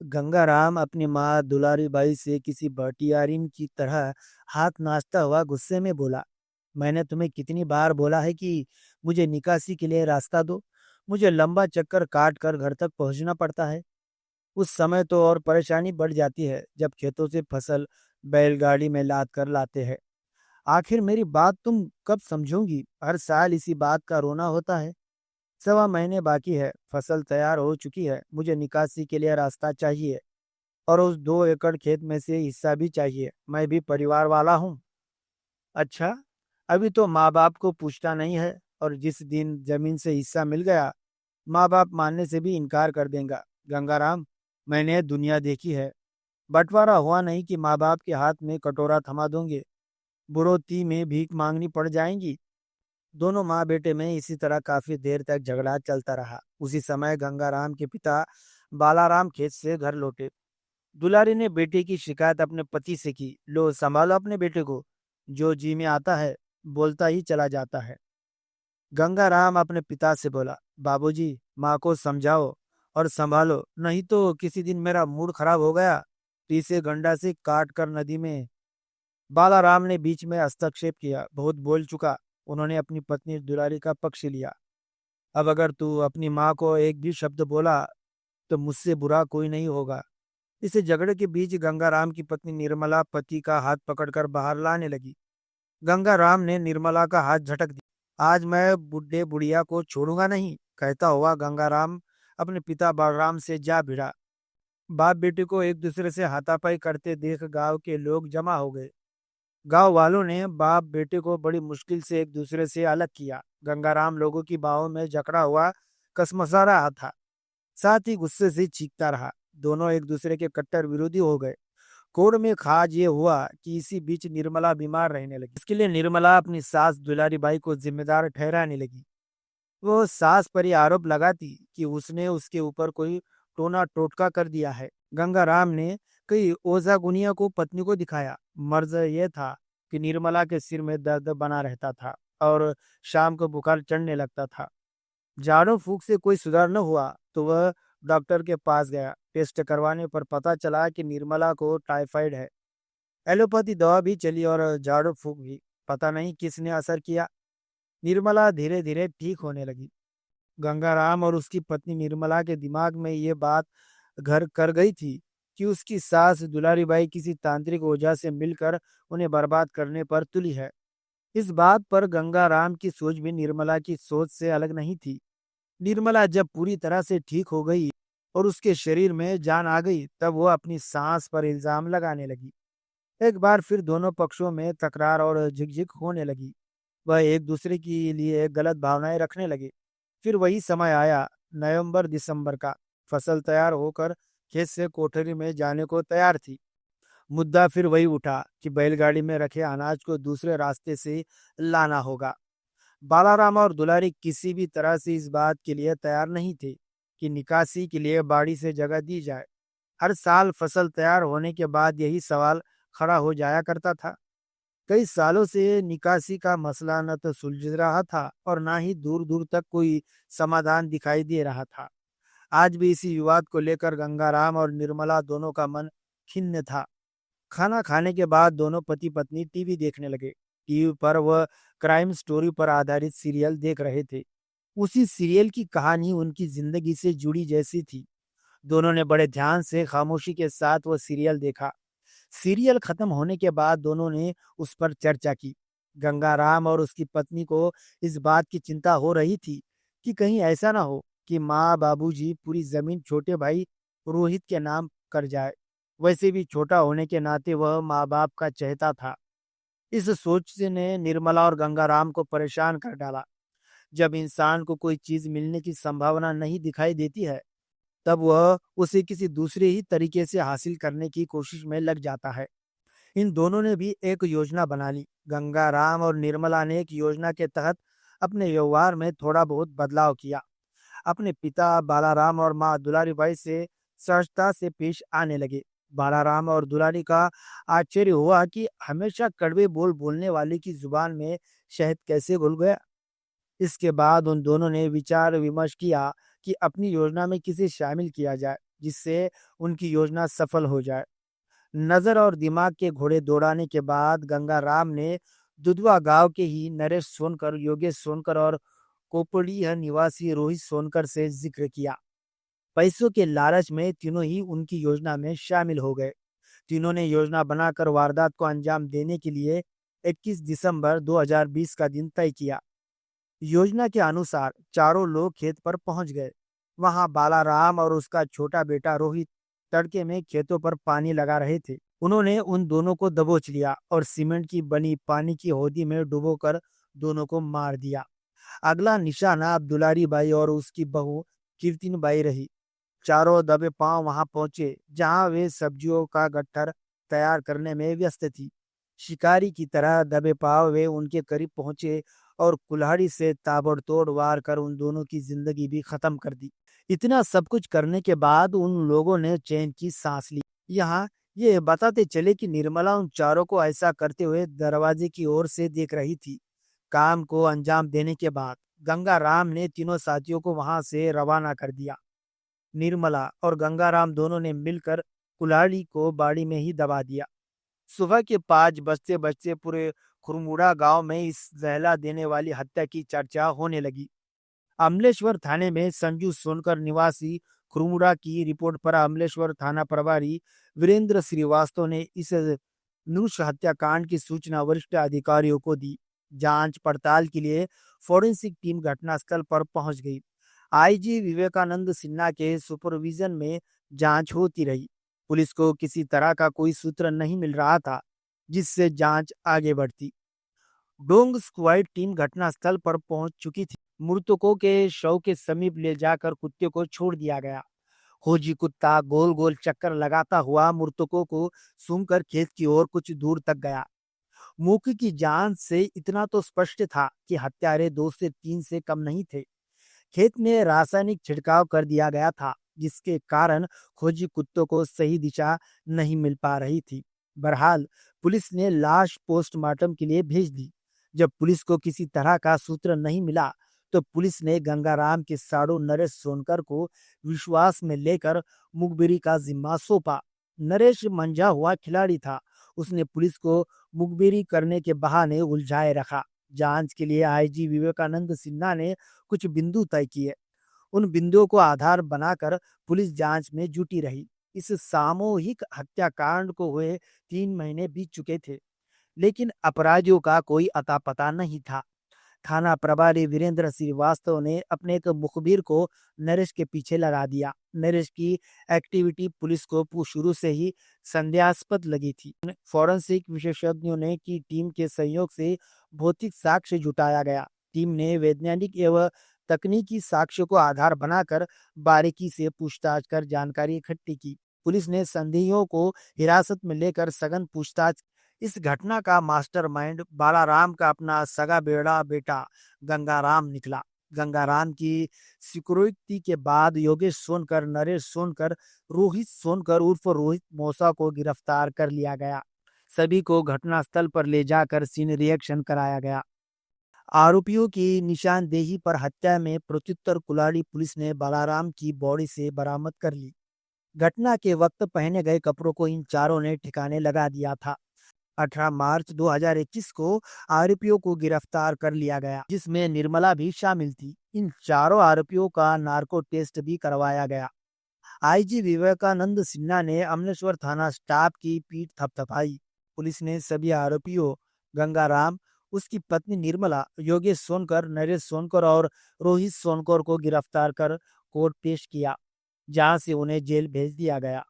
गंगाराम अपनी माँ दुलारी बाई से किसी भटियारिन की तरह हाथ नाचता हुआ गुस्से में बोला, मैंने तुम्हें कितनी बार बोला है कि मुझे निकासी के लिए रास्ता दो। मुझे लंबा चक्कर काट कर घर तक पहुंचना पड़ता है। उस समय तो और परेशानी बढ़ जाती है जब खेतों से फसल बैलगाड़ी में लाद कर लाते हैं। आखिर मेरी बात तुम कब समझोगी? हर साल इसी बात का रोना होता है। 1.25 महीने बाकी है, फसल तैयार हो चुकी है, मुझे निकासी के लिए रास्ता चाहिए और उस 2 एकड़ खेत में से हिस्सा भी चाहिए। मैं भी परिवार वाला हूँ। अच्छा, अभी तो माँ बाप को पूछता नहीं है और जिस दिन जमीन से हिस्सा मिल गया, माँ बाप मानने से भी इनकार कर देगा। गंगाराम, मैंने दुनिया देखी है। बंटवारा हुआ नहीं कि माँ बाप के हाथ में कटोरा थमा दोगे, बुढ़ोती में भीख मांगनी पड़ जाएंगी। दोनों माँ बेटे में इसी तरह काफी देर तक झगड़ा चलता रहा। उसी समय गंगाराम के पिता बालाराम खेत से घर लौटे। दुलारी ने बेटे की शिकायत अपने पति से की, लो संभालो अपने बेटे को, जो जी में आता है बोलता ही चला जाता है। गंगाराम अपने पिता से बोला, बाबूजी, माँ को समझाओ और संभालो, नहीं तो किसी दिन मेरा मूड खराब हो गया तो इसे गंडा से काट कर नदी में। बालाराम ने बीच में हस्तक्षेप किया, बहुत बोल चुका। उन्होंने अपनी पत्नी दुलारी का पक्ष लिया। अब अगर तू अपनी माँ को एक भी शब्द बोला तो मुझसे बुरा कोई नहीं होगा। इस झगड़े के बीच गंगाराम की पत्नी निर्मला पति का हाथ पकड़कर बाहर लाने लगी। गंगाराम ने निर्मला का हाथ झटक दिया। आज मैं बुढ़े बुढ़िया को छोड़ूंगा नहीं, कहता हुआ गंगाराम अपने पिता बलराम से जा भिड़ा। बाप बेटे को एक दूसरे से हाथापाई करते देख गांव के लोग जमा हो गए। गांव वालों ने बाप बेटे को बड़ी मुश्किल से एक दूसरे से अलग किया। गंगाराम लोगों की बाहों में जकड़ा हुआ कसमसा रहा था, साथ ही गुस्से से चीखता रहा। दोनों एक दूसरे के कट्टर विरोधी हो गए। कोर्ट में खाज ये हुआ कि इसी बीच निर्मला बीमार रहने लगी। इसके लिए निर्मला अपनी सास दुलारी बाई को जिम्मेदार ठहराने लगी। वो सास पर यह आरोप लगाती कि उसने उसके ऊपर कोई टोना टोटका कर दिया है। गंगाराम ने कई ओझा गुनिया को पत्नी को दिखाया। मर्ज ये था कि निर्मला के सिर में दर्द बना रहता था और शाम को बुखार चढ़ने लगता था। झाड़ू फूक से कोई सुधार न हुआ तो वह डॉक्टर के पास गया। टेस्ट करवाने पर पता चला कि निर्मला को टाइफाइड है। एलोपैथी दवा भी चली और झाड़ू फूक भी, पता नहीं किसने असर किया। निर्मला धीरे धीरे ठीक होने लगी। गंगाराम और उसकी पत्नी निर्मला के दिमाग में ये बात घर कर गई थी कि उसकी सास दुलारी बाई किसी तांत्रिक ओझा से मिलकर उन्हें बर्बाद करने पर तुली है। इस बात पर गंगाराम की सोच भी निर्मला की सोच से अलग नहीं थी। निर्मला जब पूरी तरह से ठीक हो गई और उसके शरीर में जान आ गई, तब वो अपनी सांस पर इल्जाम लगाने लगी। एक बार फिर दोनों पक्षों में तकरार और झिकझिक होने लगी। वह एक दूसरे के लिए गलत भावनाएं रखने लगे। फिर वही समय आया, नवंबर दिसंबर का। फसल तैयार होकर खेत से कोठरी में जाने को तैयार थी। मुद्दा फिर वही उठा कि बैलगाड़ी में रखे अनाज को दूसरे रास्ते से लाना होगा। बालाराम और दुलारी किसी भी तरह से इस बात के लिए तैयार नहीं थे कि निकासी के लिए बाड़ी से जगह दी जाए। हर साल फसल तैयार होने के बाद यही सवाल खड़ा हो जाया करता था। कई सालों से निकासी का मसला न तो सुलझ रहा था और ना ही दूर दूर तक कोई समाधान दिखाई दे रहा था। आज भी इसी विवाद को लेकर गंगाराम और निर्मला दोनों का मन खिन्न था। खाना खाने के बाद दोनों पति पत्नी टीवी देखने लगे। टीवी पर वह क्राइम स्टोरी पर आधारित सीरियल देख रहे थे। उसी सीरियल की कहानी उनकी जिंदगी से जुड़ी जैसी थी। दोनों ने बड़े ध्यान से खामोशी के साथ वह सीरियल देखा। सीरियल खत्म होने के बाद दोनों ने उस पर चर्चा की। गंगाराम और उसकी पत्नी को इस बात की चिंता हो रही थी कि कहीं ऐसा ना हो कि माँ बाबूजी पूरी जमीन छोटे भाई रोहित के नाम कर जाए। वैसे भी छोटा होने के नाते वह माँ बाप का चहेता था। इस सोच से ने निर्मला और गंगाराम को परेशान कर डाला। जब इंसान को कोई चीज मिलने की संभावना नहीं दिखाई देती है, तब वह उसे किसी दूसरे ही तरीके से हासिल करने की कोशिश में लग जाता है। इन दोनों ने भी एक योजना बना ली। गंगाराम और निर्मला ने एक योजना के तहत अपने व्यवहार में थोड़ा बहुत बदलाव किया। अपने पिता बालाराम और माँ दुलारीबाई से सहजता से पेश आने लगे। बालाराम और दुलारी का आश्चर्य हुआ कि हमेशा कड़वे बोल बोलने वाले की जुबान में शहद कैसे घुल गया। इसके बाद उन दोनों ने विचार विमर्श किया कि अपनी योजना में किसे शामिल किया जाए। जिससे उनकी योजना सफल हो जाए। नजर और दिमाग के घोड़े दौड़ाने के बाद गंगाराम ने दुधवा गांव के ही नरेश सोनकर, योगेश सोनकर और कोपड़िया निवासी रोहित सोनकर से जिक्र किया। पैसों के लालच में तीनों ही उनकी योजना में शामिल हो गए। तीनों ने योजना बनाकर वारदात को अंजाम देने के लिए 21 दिसंबर 2020 का दिन तय किया। योजना के अनुसार चारों लोग खेत पर पहुंच गए। वहां बालाराम और उसका छोटा बेटा रोहित तड़के में खेतों पर पानी लगा रहे थे। उन्होंने उन दोनों को दबोच लिया और सीमेंट की बनी पानी की हौदी में डुबोकर दोनों को मार दिया। अगला निशाना अब दुलारी बाई और उसकी बहू कीर्तिन बाई रही। चारों दबे पांव वहां पहुंचे जहां वे सब्जियों का गट्ठर तैयार करने में व्यस्त थी। शिकारी की तरह दबे पांव वे उनके करीब पहुंचे और कुल्हाड़ी से ताबड़तोड़ वार कर उन दोनों की जिंदगी भी खत्म कर दी। इतना सब कुछ करने के बाद उन लोगों ने चैन की सांस ली। यहाँ ये बताते चले कि निर्मला उन चारों को ऐसा करते हुए दरवाजे की ओर से देख रही थी। काम को अंजाम देने के बाद गंगाराम ने तीनों साथियों को वहां से रवाना कर दिया। निर्मला और गंगाराम दोनों ने मिलकर कुल्हाड़ी को बाड़ी में ही दबा दिया। सुबह के 5 बजते बजते पूरे खुरमुड़ा गांव में इस दहला देने वाली हत्या की चर्चा होने लगी। अमलेश्वर थाने में संजू सोनकर निवासी खुरमुड़ा की रिपोर्ट पर अमलेश्वर थाना प्रभारी वीरेंद्र श्रीवास्तव ने इस नृशंस हत्याकांड की सूचना वरिष्ठ अधिकारियों को दी। जांच पड़ताल के लिए फोरेंसिक टीम घटनास्थल पर पहुंच गई। आईजी विवेकानंद सिन्हा के सुपरविजन में जांच होती रही। पुलिस को किसी तरह का कोई सूत्र नहीं मिल रहा था जिससे जांच आगे बढ़ती। डोंग स्क्वाड टीम घटनास्थल पर पहुंच चुकी थी। मृतकों के शव के समीप ले जाकर कुत्ते को छोड़ दिया गया। खोजी कुत्ता गोल गोल चक्कर लगाता हुआ मृतकों को सूंघकर खेत की ओर कुछ दूर तक गया। मौके की जांच से इतना तो स्पष्ट था कि हत्यारे 2 से 3 से कम नहीं थे। खेत में रासायनिक छिड़काव कर दिया गया था जिसके कारण खोजी कुत्तों को सही दिशा नहीं मिल पा रही थी। बहरहाल पुलिस ने लाश पोस्टमार्टम के लिए भेज दी। जब पुलिस को किसी तरह का सूत्र नहीं मिला तो पुलिस ने गंगाराम के साड़ू नरेश सोनकर को विश्वास में लेकर मुखबिरी का जिम्मा सौंपा। नरेश मंझा हुआ खिलाड़ी था। उसने पुलिस को मुखबिरी करने के बहाने उलझाए रखा। जांच के लिए आईजी विवेकानंद सिन्हा ने कुछ बिंदु तय किए। उन बिंदुओं को आधार बनाकर पुलिस जांच में जुटी रही। इस सामूहिक हत्याकांड को हुए 3 महीने बीत चुके थे, लेकिन अपराधियों का कोई अता पता नहीं था। थाना प्रभारी वीरेंद्र श्रीवास्तव ने अपने एक मुखबिर को नरेश के पीछे लगा दिया। नरेश की एक्टिविटी पुलिस को शुरू से ही संदेहास्पद लगी थी। फोरेंसिक विशेषज्ञों ने की टीम के सहयोग से भौतिक साक्ष्य जुटाया गया। टीम ने वैज्ञानिक एवं तकनीकी साक्ष्य को आधार बनाकर बारीकी से पूछताछ कर जानकारी इकट्ठी की। पुलिस ने संदेहियों को हिरासत में लेकर सघन पूछताछ। इस घटना का मास्टरमाइंड बालाराम का अपना सगा बेड़ा बेटा गंगाराम निकला। गंगाराम की सिक्योरिटी के बाद योगेश सोनकर, नरेश सोनकर, रोहित सोनकर उर्फ रोहित मौसा को गिरफ्तार कर लिया गया। सभी को घटनास्थल पर ले जाकर सीन रिएक्शन कराया गया। आरोपियों की निशानदेही पर हत्या में प्रत्युत्तर कुल्हाड़ी पुलिस ने बालाराम की बॉडी से बरामद कर ली। घटना के वक्त पहने गए कपड़ों को इन चारों ने ठिकाने लगा दिया था। 18 मार्च 2021 को आरोपियों को गिरफ्तार कर लिया गया, जिसमें निर्मला भी शामिल थी। इन चारों आरोपियों का नार्को टेस्ट भी करवाया गया। आईजी विवेकानंद सिन्हा ने अमलेश्वर थाना स्टाफ की पीठ थपथपाई। पुलिस ने सभी आरोपियों गंगाराम, उसकी पत्नी निर्मला, योगेश सोनकर, नरेश सोनकर और रोहित सोनकर को गिरफ्तार कर कोर्ट पेश किया, जहां से उन्हें जेल भेज दिया गया।